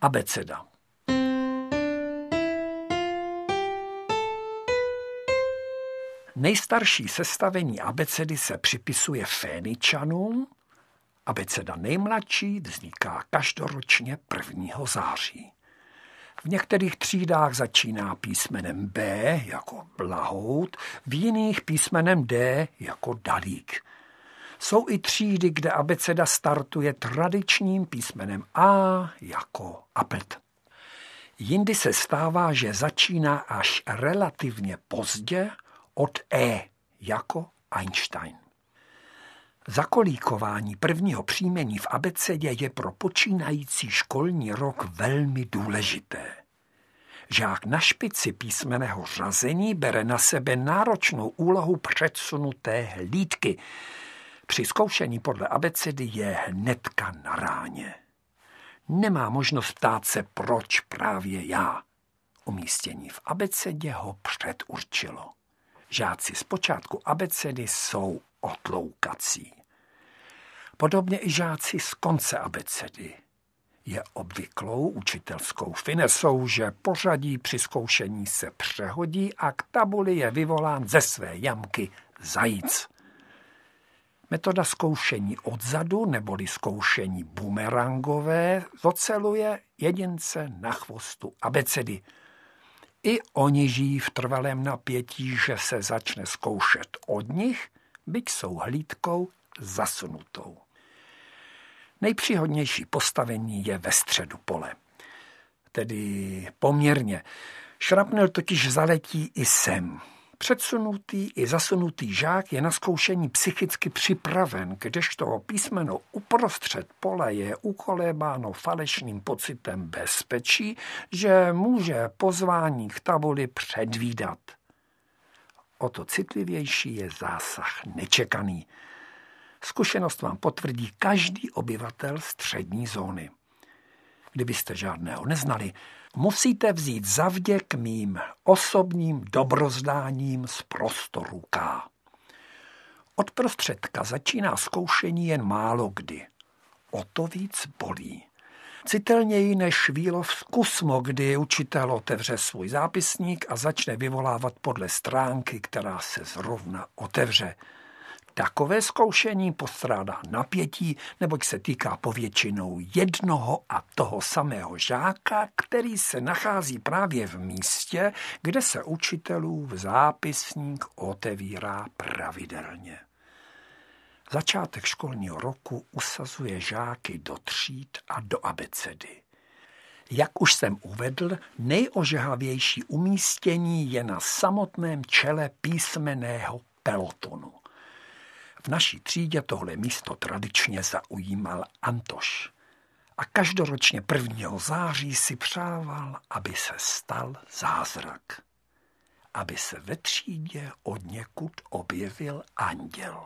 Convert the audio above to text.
Abeceda. Nejstarší sestavení abecedy se připisuje Féničanům, abeceda nejmladší vzniká každoročně 1. září. V některých třídách začíná písmenem B jako Blahout, v jiných písmenem D jako Dalík. Jsou i třídy, kde abeceda startuje tradičním písmenem A jako Apelt. Jindy se stává, že začíná až relativně pozdě od E jako Einstein. Zakolíkování prvního příjmení v abecedě je pro počínající školní rok velmi důležité. Žák na špici písmenného řazení bere na sebe náročnou úlohu předsunuté hlídky. Při zkoušení podle abecedy je hnedka na ráně. Nemá možnost ptát se, proč právě já. Umístění v abecedě ho předurčilo. Žáci z počátku abecedy jsou otloukací. Podobně i žáci z konce abecedy. Je obvyklou učitelskou finesou, že pořadí při zkoušení se přehodí a k tabuli je vyvolán ze své jamky zajíc. Metoda zkoušení odzadu neboli zkoušení bumerangové zoceluje jedince na chvostu abecedy. I oni žijí v trvalém napětí, že se začne zkoušet od nich, byť jsou hlídkou zasunutou. Nejpříhodnější postavení je ve středu pole. Tedy poměrně. Šrapnel totiž zaletí i sem. Předsunutý i zasunutý žák je na zkoušení psychicky připraven, kdežto písmeno uprostřed pole je ukolébáno falešným pocitem bezpečí, že může pozvání k tabuli předvídat. O to citlivější je zásah nečekaný. Zkušenost vám potvrdí každý obyvatel střední zóny. Kdybyste žádného neznali, musíte vzít zavděk mým osobním dobrozdáním z prostoru K. Od prostředka začíná zkoušení jen málo kdy. O to víc bolí. Citelněji než Švílov zkusmo, kdy učitel otevře svůj zápisník a začne vyvolávat podle stránky, která se zrovna otevře. Takové zkoušení postrádá napětí, neboť se týká povětšinou jednoho a toho samého žáka, který se nachází právě v místě, kde se učitelův zápisník otevírá pravidelně. Začátek školního roku usazuje žáky do tříd a do abecedy. Jak už jsem uvedl, nejožehavější umístění je na samotném čele písmenného pelotonu. V naší třídě tohle místo tradičně zaujímal Antoš. A každoročně 1. září si přával, aby se stal zázrak. Aby se ve třídě odněkud objevil anděl.